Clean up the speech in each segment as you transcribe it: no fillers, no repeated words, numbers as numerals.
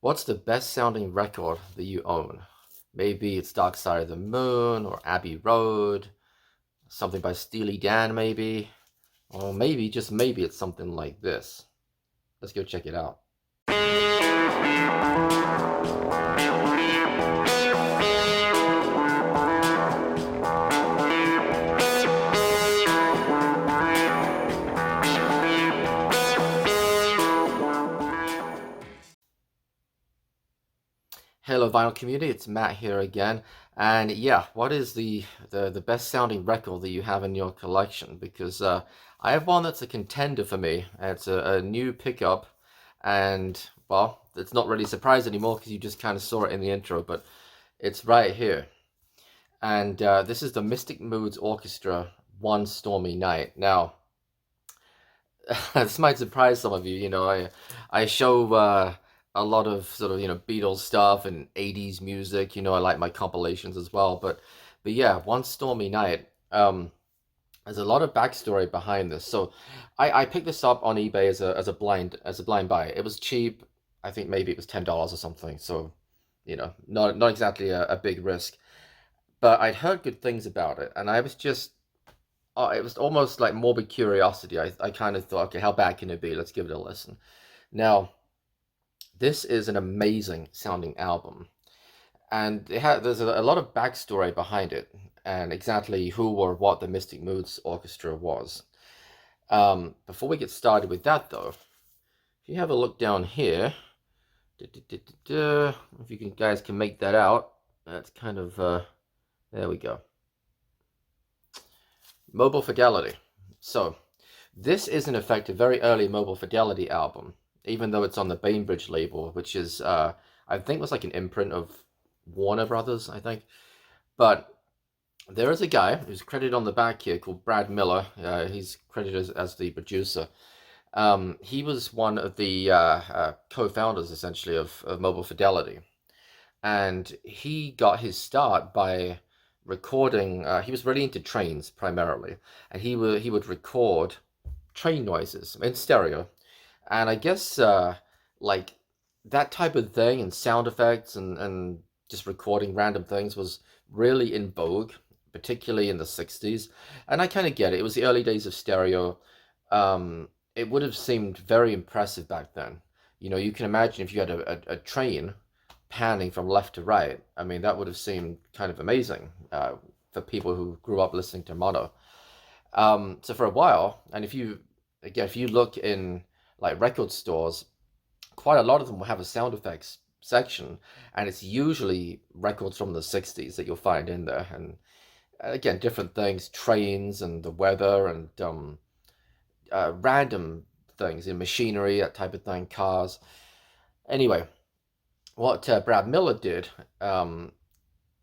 What's the best sounding record that you own? Maybe it's Dark Side of the Moon or Abbey Road, something by Steely Dan, maybe. Or maybe, just maybe, it's something like this. Let's go check it out. Hello, vinyl community. It's Matt here again. And yeah, what is the best sounding record that you have in your collection? Because I have one that's a contender for me. It's a new pickup, and well, it's not really a surprise anymore because you just kind of saw it in the intro, but it's right here. And this is the Mystic Moods Orchestra One Stormy Night. Now, this might surprise some of you. I show a lot of sort of Beatles stuff and 80s music. I like my compilations as well. But yeah, One Stormy Night. There's a lot of backstory behind this. So I picked this up on eBay as a blind buy. It was cheap. I think maybe it was $10 or something. So not exactly a big risk. But I'd heard good things about it, and I was just it was almost like morbid curiosity. I kind of thought, okay, how bad can it be? Let's give it a listen. Now, this is an amazing sounding album, and there's a lot of backstory behind it, and exactly who or what the Mystic Moods Orchestra was. Before we get started with that, though, if you have a look down here, if you guys can make that out, that's kind of there we go. Mobile Fidelity. So this is in effect a very early Mobile Fidelity album, even though it's on the Bainbridge label, which is I think was like an imprint of Warner Brothers, I think. But there is a guy who's credited on the back here called Brad Miller. He's credited as the producer. He was one of the co-founders, essentially, of Mobile Fidelity. And he got his start by recording. He was really into trains primarily, and he would record train noises in stereo. And I guess like that type of thing, and sound effects, and just recording random things was really in vogue, particularly in the 60s. And I kind of get it. It was the early days of stereo. It would have seemed very impressive back then. You can imagine if you had a train panning from left to right. I mean, that would have seemed kind of amazing for people who grew up listening to mono. So for a while, and if you look in like record stores, quite a lot of them will have a sound effects section, and it's usually records from the 60s that you'll find in there. And again, different things, trains and the weather, and random things in machinery, that type of thing, cars. Anyway, what Brad Miller did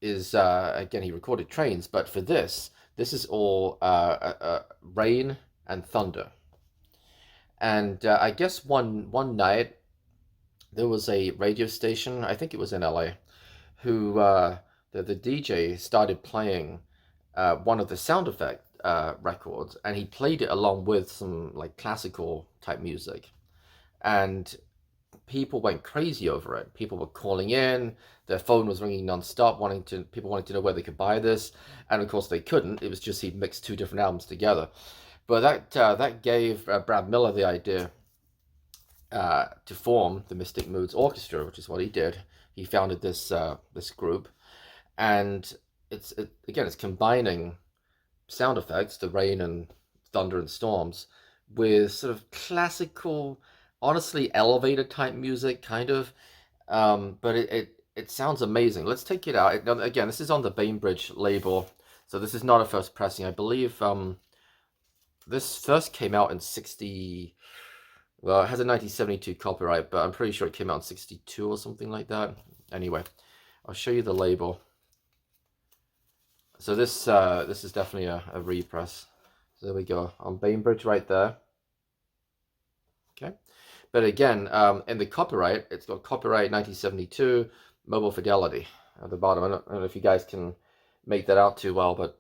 is, again, he recorded trains, but for this is all rain and thunder. And I guess one night there was a radio station, I think it was in LA, who the DJ started playing one of the sound effect records, and he played it along with some like classical type music. And people went crazy over it. People were calling in. Their phone was ringing nonstop, people wanting to know where they could buy this, and of course they couldn't. It was just he mixed two different albums together. But that gave Brad Miller the idea to form the Mystic Moods Orchestra, which is what he did. He founded this group, and it's combining sound effects, the rain and thunder and storms, with sort of classical, honestly elevator type music, kind of. But it sounds amazing. Let's take it out. Again, this is on the Bainbridge label, so this is not a first pressing. I believe this first came out in 60. Well, it has a 1972 copyright, but I'm pretty sure it came out in 62 or something like that. Anyway, I'll show you the label. So this is definitely a repress. So there we go, on Bainbridge right there. Okay, but again, in the copyright, it's got copyright 1972, Mobile Fidelity at the bottom. I don't know if you guys can make that out too well,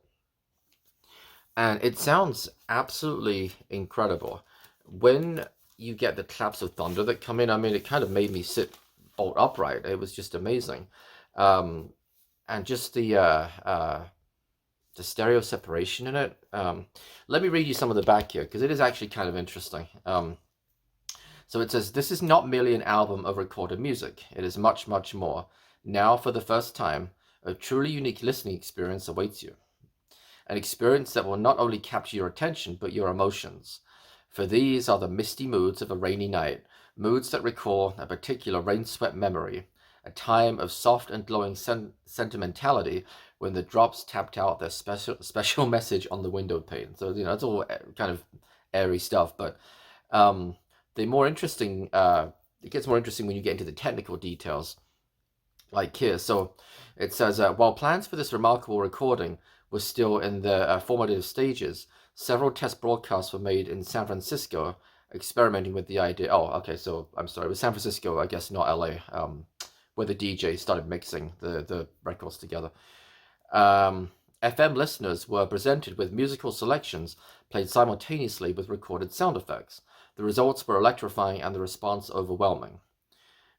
and it sounds absolutely incredible. When you get the claps of thunder that come in, I mean, it kind of made me sit bolt upright. It was just amazing. Um, and just the stereo separation in it. Let me read you some of the back here, because it is actually kind of interesting. So it says, "This is not merely an album of recorded music. It is much, much more. Now, for the first time, a truly unique listening experience awaits you. An experience that will not only capture your attention, but your emotions. For these are the misty moods of a rainy night, moods that recall a particular rain-swept memory, a time of soft and glowing sentimentality when the drops tapped out their special message on the window pane." So, it's all kind of airy stuff, but um, the more interesting, it gets more interesting when you get into the technical details, like here. So it says, while plans for this remarkable recording were still in the formative stages, several test broadcasts were made in San Francisco, experimenting with the idea. Oh, okay, so I'm sorry, it was San Francisco, I guess, not LA, where the DJ started mixing the records together. FM listeners were presented with musical selections played simultaneously with recorded sound effects. The results were electrifying and the response overwhelming.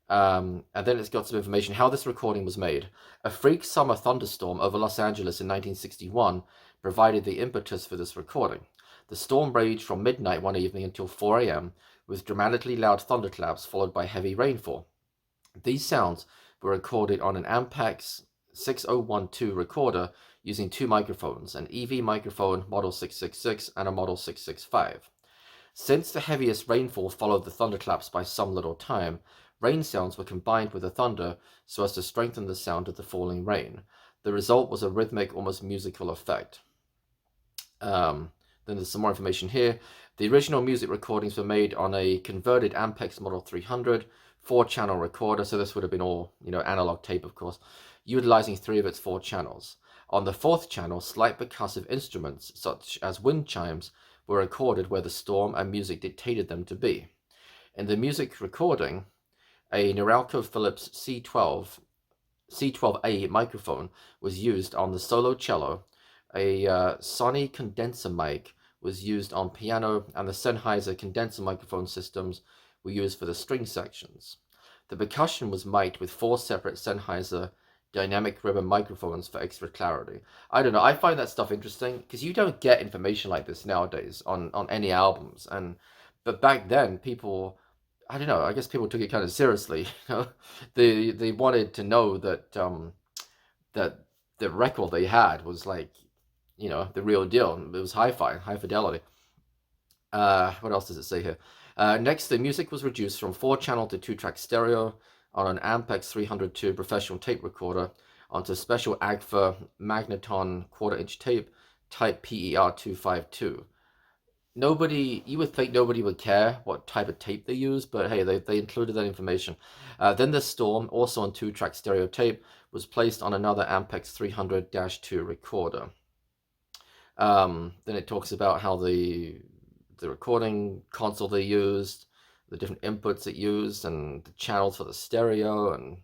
And then it's got some information how this recording was made. A freak summer thunderstorm over Los Angeles in 1961 provided the impetus for this recording. The storm raged from midnight one evening until 4 a.m. with dramatically loud thunderclaps followed by heavy rainfall. These sounds were recorded on an Ampex 6012 recorder using two microphones, an EV microphone Model 666 and a Model 665. Since the heaviest rainfall followed the thunderclaps by some little time, rain sounds were combined with the thunder so as to strengthen the sound of the falling rain. The result was a rhythmic, almost musical effect. Then there's some more information here. The original music recordings were made on a converted Ampex Model 300 4-channel recorder, so this would have been all, analog tape, of course, utilizing 3 of its 4 channels. On the 4th channel, slight percussive instruments, such as wind chimes, were recorded where the storm and music dictated them to be. In the music recording, a Noralco Philips C12A microphone was used on the solo cello, a Sony condenser mic was used on piano, and the Sennheiser condenser microphone systems were used for the string sections. The percussion was mic'd with 4 separate Sennheiser dynamic ribbon microphones for extra clarity. I don't know, I find that stuff interesting, because you don't get information like this nowadays on any albums, but back then people, I don't know, I guess people took it kind of seriously. They wanted to know that that the record they had was like, the real deal. It was hi-fi, high fidelity. What else does it say here? Next, the music was reduced from 4-channel to 2-track stereo on an Ampex 302 professional tape recorder onto special Agfa Magneton 1/4-inch tape type PER 252. You would think nobody would care what type of tape they use, but hey, they included that information. Then the Storm, also on 2-track stereo tape, was placed on another Ampex 300-2 recorder. Then it talks about how the recording console they used, the different inputs it used, and the channels for the stereo. And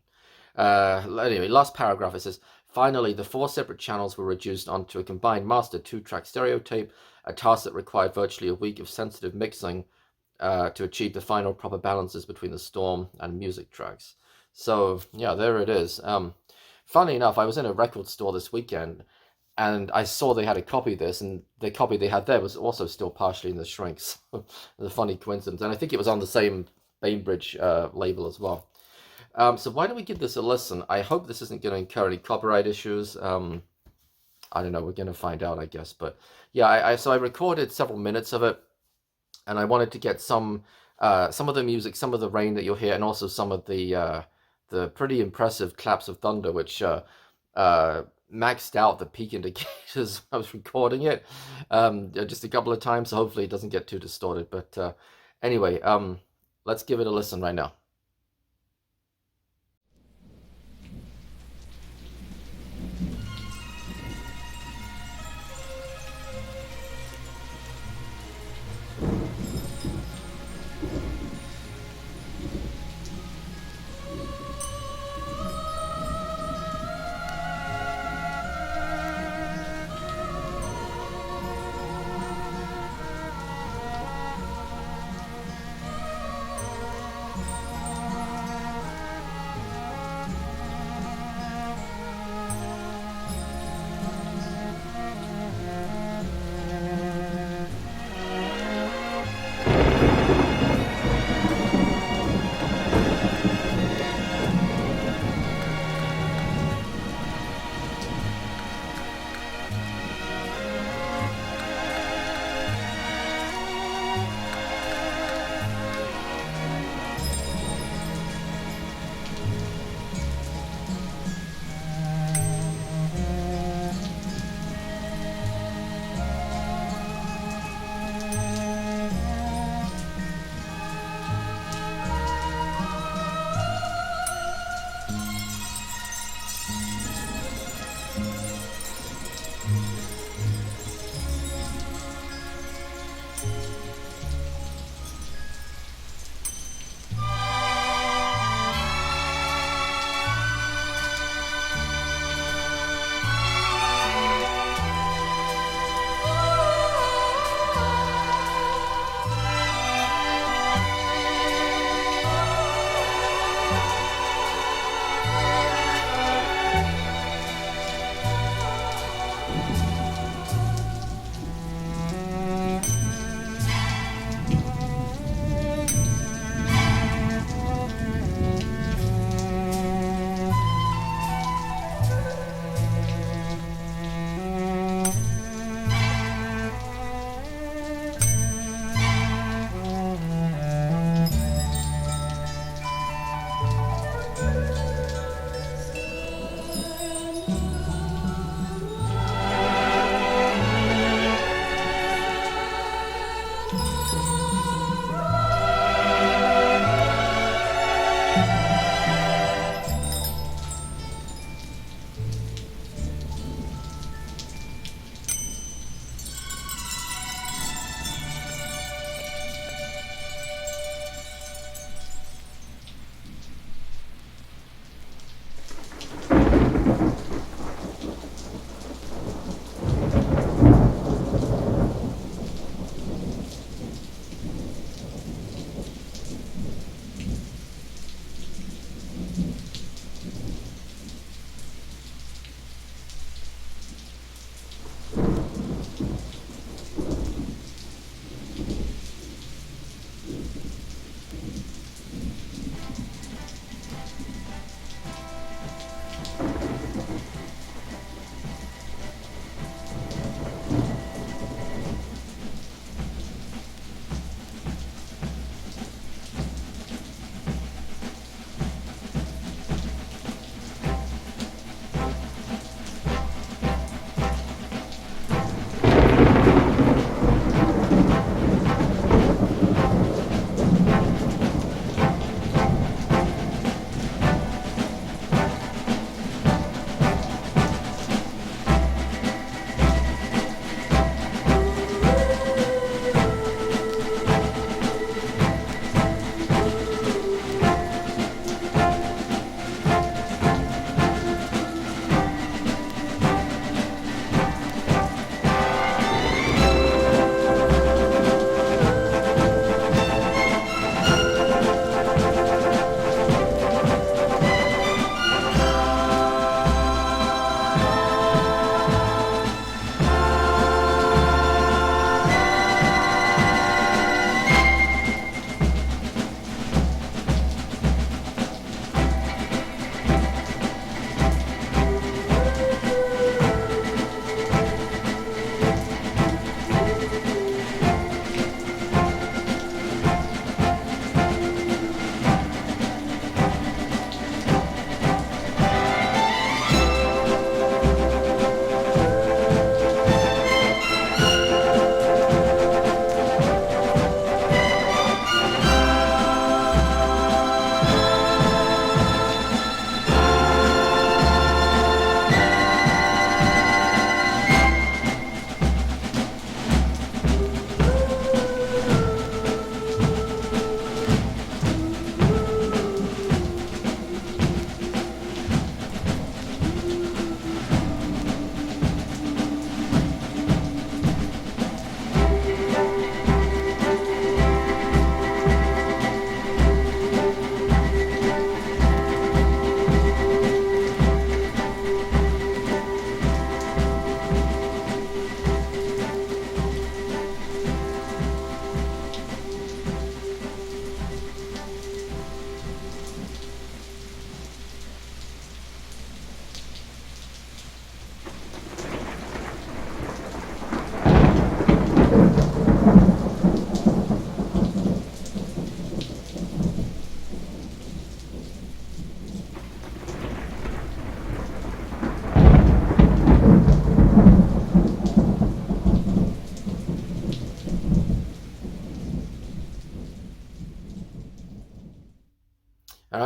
anyway, last paragraph, it says, finally, the 4 separate channels were reduced onto a combined master 2-track stereo tape, a task that required virtually a week of sensitive mixing to achieve the final proper balances between the storm and music tracks. So, yeah, there it is. Funny enough, I was in a record store this weekend, and I saw they had a copy of this, and the copy they had there was also still partially in the shrinks. It's a funny coincidence, and I think it was on the same Bainbridge label as well. So why don't we give this a listen? I hope this isn't going to incur any copyright issues. I don't know, we're going to find out, I guess. But yeah, so I recorded several minutes of it, and I wanted to get some of the music, some of the rain that you'll hear, and also some of the pretty impressive claps of thunder, which maxed out the peak indicators when I was recording it just a couple of times, so hopefully it doesn't get too distorted. But anyway, let's give it a listen right now.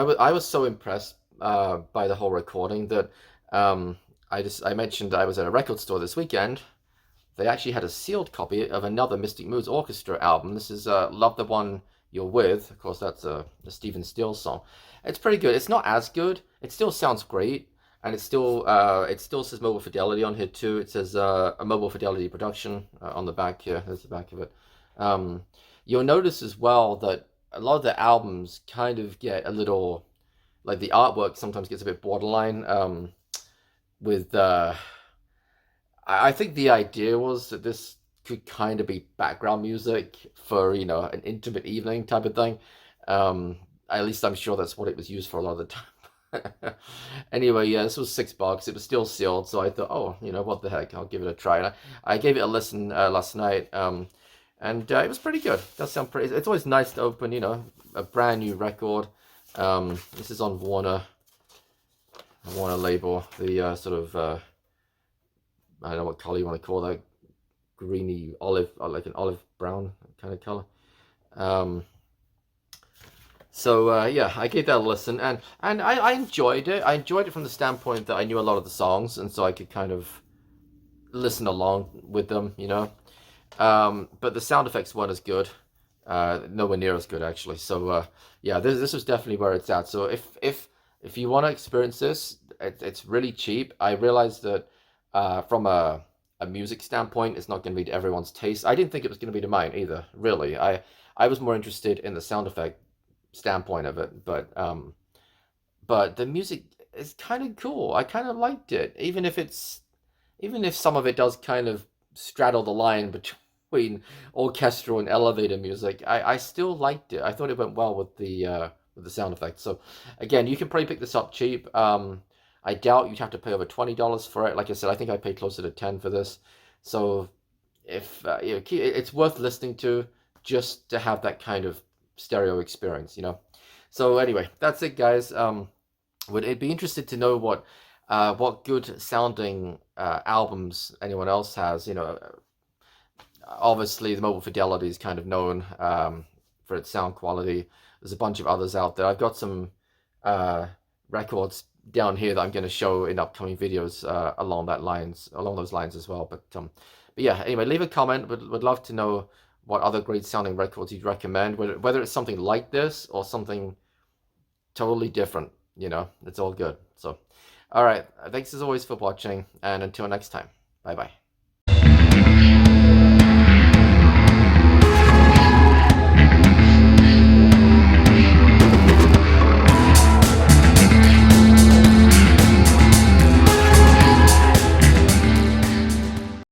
I was so impressed by the whole recording that um, I mentioned I was at a record store this weekend. They actually had a sealed copy of another Mystic Moods Orchestra album. This is Love the One You're With. Of course, that's a Stephen Stills song. It's pretty good. It's not as good. It still sounds great, and it still says Mobile Fidelity on here too. It says a Mobile Fidelity production on the back here. There's the back of it. Um, you'll notice as well that a lot of the albums kind of get a little, like the artwork sometimes gets a bit borderline with I think the idea was that this could kind of be background music for, an intimate evening type of thing. At least I'm sure that's what it was used for a lot of the time. Anyway, yeah, this was $6. It was still sealed, so I thought, oh, what the heck, I'll give it a try. And I gave it a listen last night, and it was pretty good. It does sound pretty. It's always nice to open, a brand new record. This is on Warner label, the sort of I don't know what color you want to call that, greeny olive, like an olive brown kind of color. So yeah, I gave that a listen, and I enjoyed it. I enjoyed it from the standpoint that I knew a lot of the songs, and so I could kind of listen along with them, But the sound effects weren't as good, nowhere near as good actually. So yeah, this was definitely where it's at. So if you want to experience this, it's really cheap. I realized that from a music standpoint, it's not going to be to everyone's taste. I didn't think it was going to be to mine either, really. I was more interested in the sound effect standpoint of it, but the music is kind of cool. I kind of liked it, even if some of it does kind of straddle the line between orchestral and elevator music. I still liked it. I thought it went well with the sound effects. So again, you can probably pick this up cheap. I doubt you'd have to pay over $20 for it. Like I said, I think I paid closer to 10 for this. So if it's worth listening to just to have that kind of stereo experience, So anyway, that's it, guys. Would it be interested to know what good sounding albums anyone else has? Obviously the Mobile Fidelity is kind of known for its sound quality. There's a bunch of others out there. I've got some records down here that I'm going to show in upcoming videos along those lines as well. But yeah, anyway, leave a comment. Would love to know what other great sounding records you'd recommend, whether it's something like this or something totally different. It's all good. So, all right, thanks as always for watching, and until next time, bye bye.